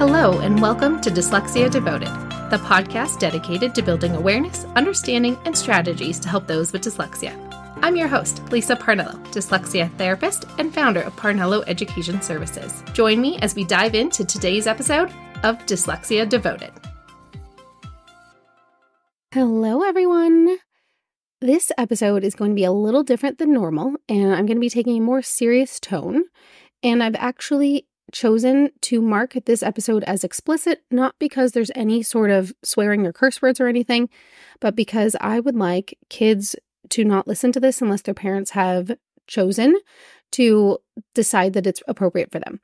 Hello, and welcome to Dyslexia Devoted, the podcast dedicated to building awareness, understanding, and strategies to help those with dyslexia. I'm your host, Lisa Parnello, dyslexia therapist and founder of Parnello Education Services. Join me as we dive into today's episode of Dyslexia Devoted. Hello, everyone. This episode is going to be a little different than normal, and I'm going to be taking a more serious tone. And I've actually chosen to mark this episode as explicit, not because there's any sort of swearing or curse words or anything, but because I would like kids to not listen to this unless their parents have chosen to decide that it's appropriate for them.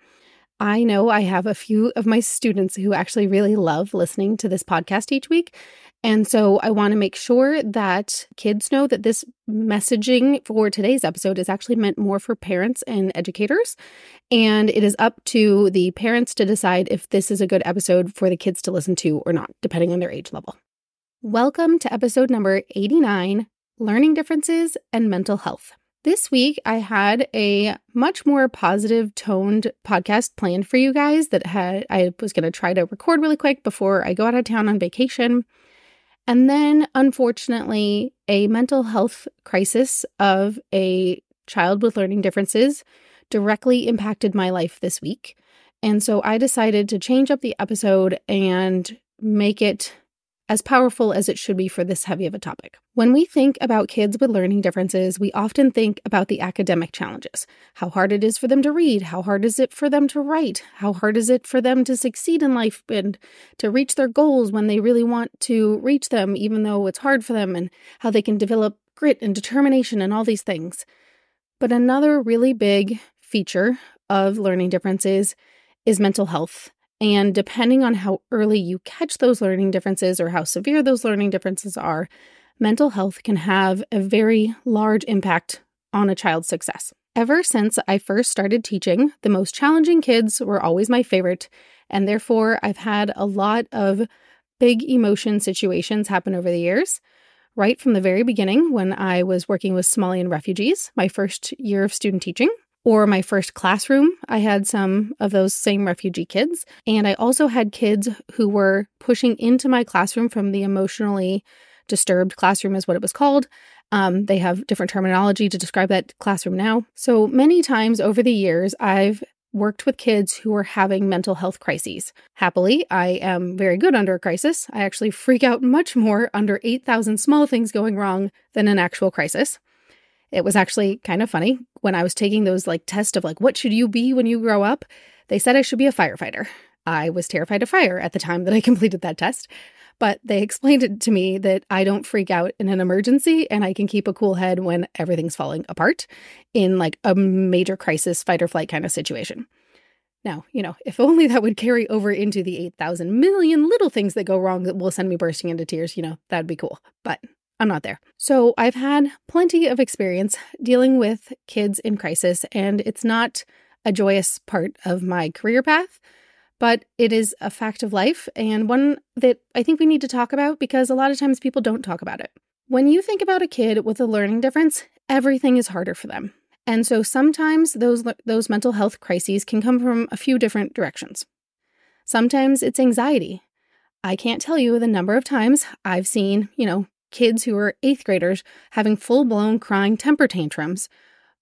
I know I have a few of my students who actually really love listening to this podcast each week. And so I want to make sure that kids know that this messaging for today's episode is actually meant more for parents and educators. And it is up to the parents to decide if this is a good episode for the kids to listen to or not, depending on their age level. Welcome to episode number 89, Learning Differences and Mental Health. This week, I had a much more positive toned podcast planned for you guys that I was going to try to record really quick before I go out of town on vacation. And then, unfortunately, a mental health crisis of a child with learning differences directly impacted my life this week. And so I decided to change up the episode and make it as powerful as it should be for this heavy of a topic. When we think about kids with learning differences, we often think about the academic challenges, how hard it is for them to read, how hard is it for them to write, how hard is it for them to succeed in life and to reach their goals when they really want to reach them, even though it's hard for them, and how they can develop grit and determination and all these things. But another really big feature of learning differences is mental health. And depending on how early you catch those learning differences or how severe those learning differences are, mental health can have a very large impact on a child's success. Ever since I first started teaching, the most challenging kids were always my favorite, and therefore I've had a lot of big emotion situations happen over the years. Right from the very beginning, when I was working with Somalian refugees, my first year of student teaching, or my first classroom, I had some of those same refugee kids. And I also had kids who were pushing into my classroom from the emotionally disturbed classroom is what it was called. They have different terminology to describe that classroom now. So many times over the years, I've worked with kids who are having mental health crises. Happily, I am very good under a crisis. I actually freak out much more under 8,000 small things going wrong than an actual crisis. It was actually kind of funny when I was taking those tests of what should you be when you grow up? They said I should be a firefighter. I was terrified of fire at the time that I completed that test, but they explained it to me that I don't freak out in an emergency and I can keep a cool head when everything's falling apart in a major crisis, fight or flight kind of situation. Now, if only that would carry over into the 8,000 million little things that go wrong that will send me bursting into tears, that'd be cool, but I'm not there. So I've had plenty of experience dealing with kids in crisis, and it's not a joyous part of my career path, but it is a fact of life and one that I think we need to talk about because a lot of times people don't talk about it. When you think about a kid with a learning difference, everything is harder for them. And so sometimes those mental health crises can come from a few different directions. Sometimes it's anxiety. I can't tell you the number of times I've seen, kids who are 8th graders having full-blown crying temper tantrums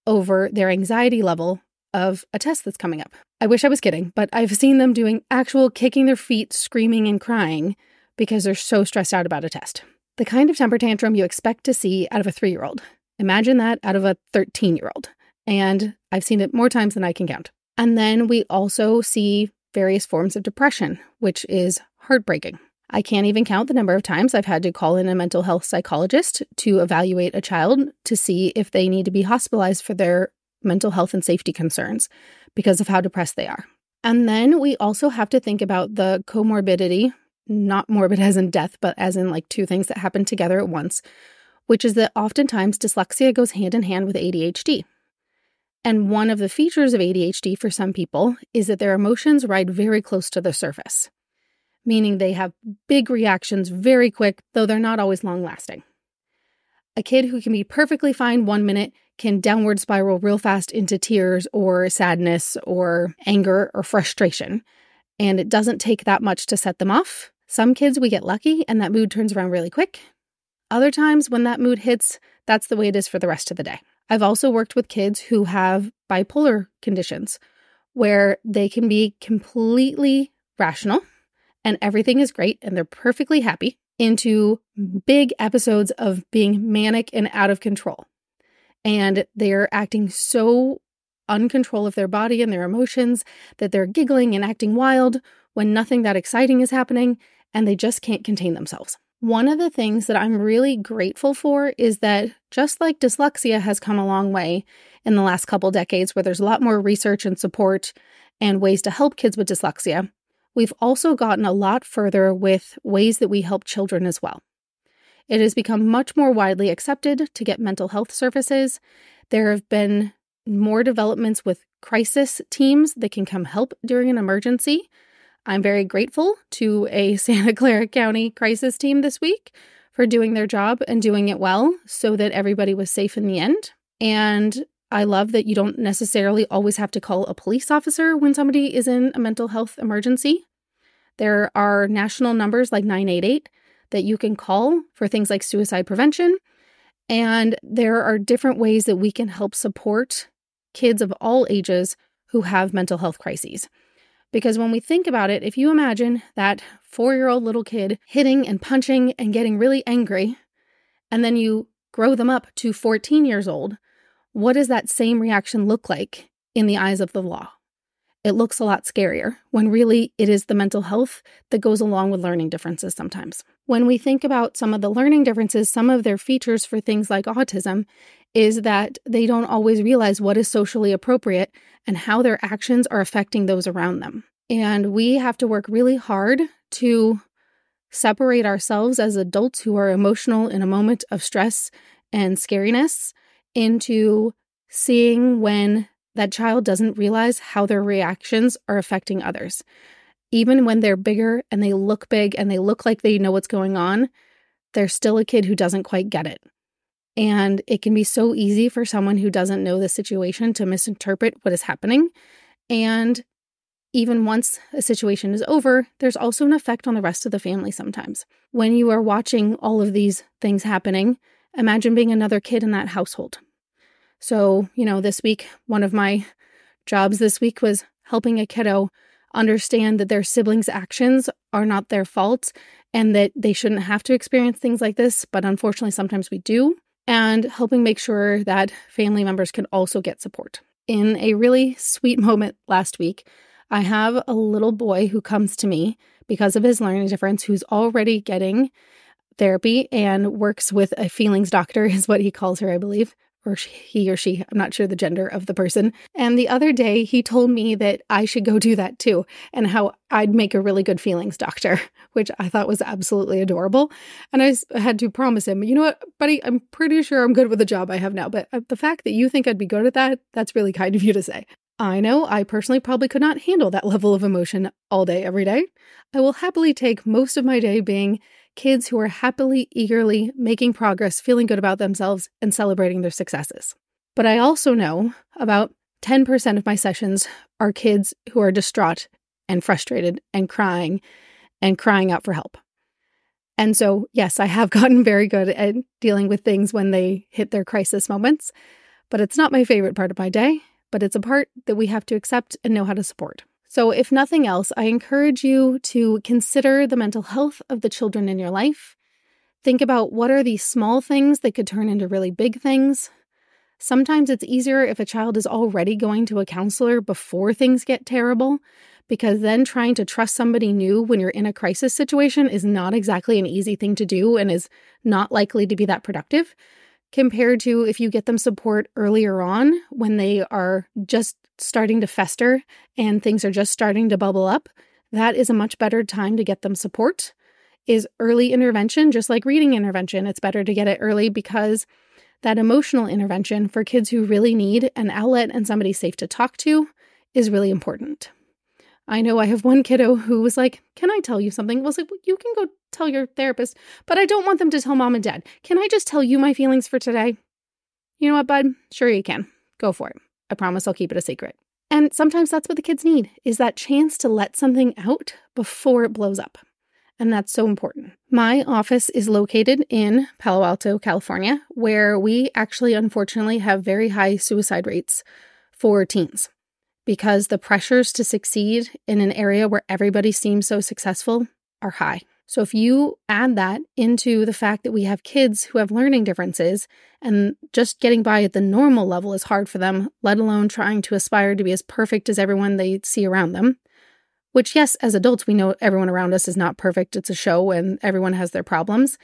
over their anxiety level of a test that's coming up. I wish I was kidding, but I've seen them doing actual kicking their feet, screaming and crying because they're so stressed out about a test. The kind of temper tantrum you expect to see out of a 3-year-old. Imagine that out of a 13-year-old. And I've seen it more times than I can count. And then we also see various forms of depression, which is heartbreaking. I can't even count the number of times I've had to call in a mental health psychologist to evaluate a child to see if they need to be hospitalized for their mental health and safety concerns because of how depressed they are. And then we also have to think about the comorbidity, not morbid as in death, but as in two things that happen together at once, which is that oftentimes dyslexia goes hand in hand with ADHD. And one of the features of ADHD for some people is that their emotions ride very close to the surface, meaning they have big reactions very quick, though they're not always long-lasting. A kid who can be perfectly fine 1 minute can downward spiral real fast into tears or sadness or anger or frustration. and it doesn't take that much to set them off. Some kids, we get lucky and that mood turns around really quick. Other times when that mood hits, that's the way it is for the rest of the day. I've also worked with kids who have bipolar conditions where they can be completely rational and everything is great and they're perfectly happy, into big episodes of being manic and out of control. And they're acting so uncontrol of their body and their emotions that they're giggling and acting wild when nothing that exciting is happening, and they just can't contain themselves. One of the things that I'm really grateful for is that just like dyslexia has come a long way in the last couple decades, where there's a lot more research and support and ways to help kids with dyslexia, we've also gotten a lot further with ways that we help children as well. It has become much more widely accepted to get mental health services. There have been more developments with crisis teams that can come help during an emergency. I'm very grateful to a Santa Clara County crisis team this week for doing their job and doing it well so that everybody was safe in the end. And I love that you don't necessarily always have to call a police officer when somebody is in a mental health emergency. There are national numbers like 988 that you can call for things like suicide prevention. And there are different ways that we can help support kids of all ages who have mental health crises. Because when we think about it, if you imagine that 4-year-old little kid hitting and punching and getting really angry, and then you grow them up to 14 years old, what does that same reaction look like in the eyes of the law? It looks a lot scarier when really it is the mental health that goes along with learning differences sometimes. When we think about some of the learning differences, some of their features for things like autism is that they don't always realize what is socially appropriate and how their actions are affecting those around them. And we have to work really hard to separate ourselves as adults who are emotional in a moment of stress and scariness into seeing when that child doesn't realize how their reactions are affecting others. Even when they're bigger and they look big and they look like they know what's going on, they're still a kid who doesn't quite get it. And it can be so easy for someone who doesn't know the situation to misinterpret what is happening. And even once a situation is over, there's also an effect on the rest of the family sometimes. When you are watching all of these things happening, imagine being another kid in that household. So, this week, one of my jobs this week was helping a kiddo understand that their siblings' actions are not their fault and that they shouldn't have to experience things like this, but unfortunately sometimes we do, and helping make sure that family members can also get support. In a really sweet moment last week, I have a little boy who comes to me because of his learning difference who's already getting therapy and works with a feelings doctor is what he calls her, I believe. Or he or she, I'm not sure the gender of the person. And the other day, he told me that I should go do that too, and how I'd make a really good feelings doctor, which I thought was absolutely adorable. And I had to promise him, you know what, buddy, I'm pretty sure I'm good with the job I have now, but the fact that you think I'd be good at that, that's really kind of you to say. I know I personally probably could not handle that level of emotion all day, every day. I will happily take most of my day being kids who are happily, eagerly making progress, feeling good about themselves, and celebrating their successes. But I also know about 10% of my sessions are kids who are distraught and frustrated and crying out for help. And so, yes, I have gotten very good at dealing with things when they hit their crisis moments, but it's not my favorite part of my day, but it's a part that we have to accept and know how to support. So if nothing else, I encourage you to consider the mental health of the children in your life. Think about what are these small things that could turn into really big things. Sometimes it's easier if a child is already going to a counselor before things get terrible, because then trying to trust somebody new when you're in a crisis situation is not exactly an easy thing to do and is not likely to be that productive, compared to if you get them support earlier on when they are just starting to fester and things are just starting to bubble up. That is a much better time to get them support. Is early intervention, just like reading intervention. It's better to get it early because that emotional intervention for kids who really need an outlet and somebody safe to talk to is really important. I know I have one kiddo who was like, "Can I tell you something?" I was like, well, "You can go tell your therapist, but I don't want them to tell mom and dad. Can I just tell you my feelings for today?" You know what, bud? Sure you can. Go for it. I promise I'll keep it a secret. And sometimes that's what the kids need, is that chance to let something out before it blows up. And that's so important. My office is located in Palo Alto, California, where we actually, unfortunately, have very high suicide rates for teens because the pressures to succeed in an area where everybody seems so successful are high. So if you add that into the fact that we have kids who have learning differences and just getting by at the normal level is hard for them, let alone trying to aspire to be as perfect as everyone they see around them, which, yes, as adults, we know everyone around us is not perfect. It's a show and everyone has their problems.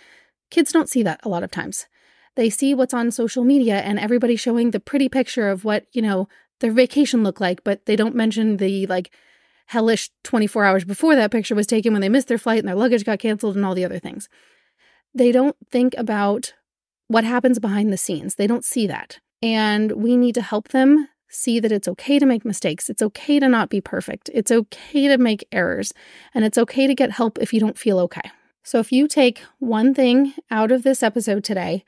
Kids don't see that a lot of times. They see what's on social media and everybody showing the pretty picture of what, their vacation looked like, but they don't mention the hellish 24 hours before that picture was taken when they missed their flight and their luggage got canceled and all the other things. They don't think about what happens behind the scenes. They don't see that. And we need to help them see that it's okay to make mistakes. It's okay to not be perfect. It's okay to make errors. And it's okay to get help if you don't feel okay. So if you take one thing out of this episode today,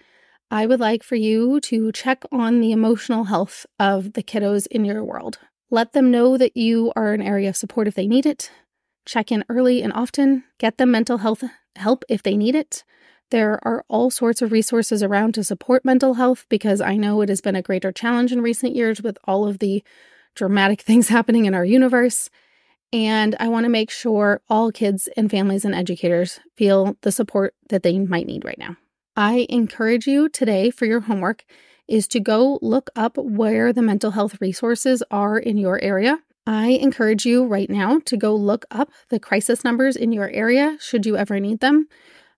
I would like for you to check on the emotional health of the kiddos in your world. Let them know that you are an area of support if they need it. Check in early and often. Get them mental health help if they need it. There are all sorts of resources around to support mental health because I know it has been a greater challenge in recent years with all of the dramatic things happening in our universe. And I want to make sure all kids and families and educators feel the support that they might need right now. I encourage you today for your homework is to go look up where the mental health resources are in your area. I encourage you right now to go look up the crisis numbers in your area should you ever need them.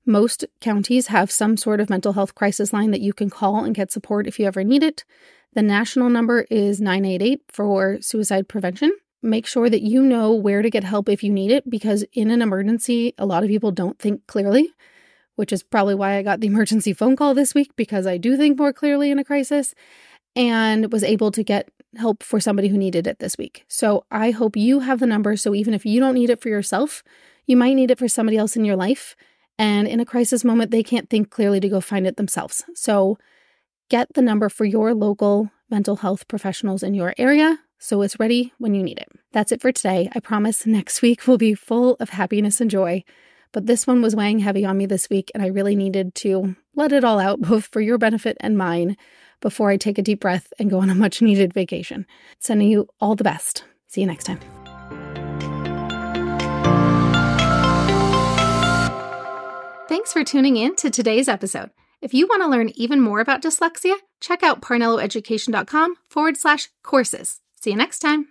Most counties have some sort of mental health crisis line that you can call and get support if you ever need it. The national number is 988 for suicide prevention. Make sure that you know where to get help if you need it, because in an emergency, a lot of people don't think clearly, which is probably why I got the emergency phone call this week, because I do think more clearly in a crisis, and was able to get help for somebody who needed it this week. So I hope you have the number, so even if you don't need it for yourself, you might need it for somebody else in your life, and in a crisis moment, they can't think clearly to go find it themselves. So get the number for your local mental health professionals in your area so it's ready when you need it. That's it for today. I promise next week will be full of happiness and joy. But this one was weighing heavy on me this week, and I really needed to let it all out, both for your benefit and mine, before I take a deep breath and go on a much-needed vacation. Sending you all the best. See you next time. Thanks for tuning in to today's episode. If you want to learn even more about dyslexia, check out parnelloeducation.com/courses. See you next time.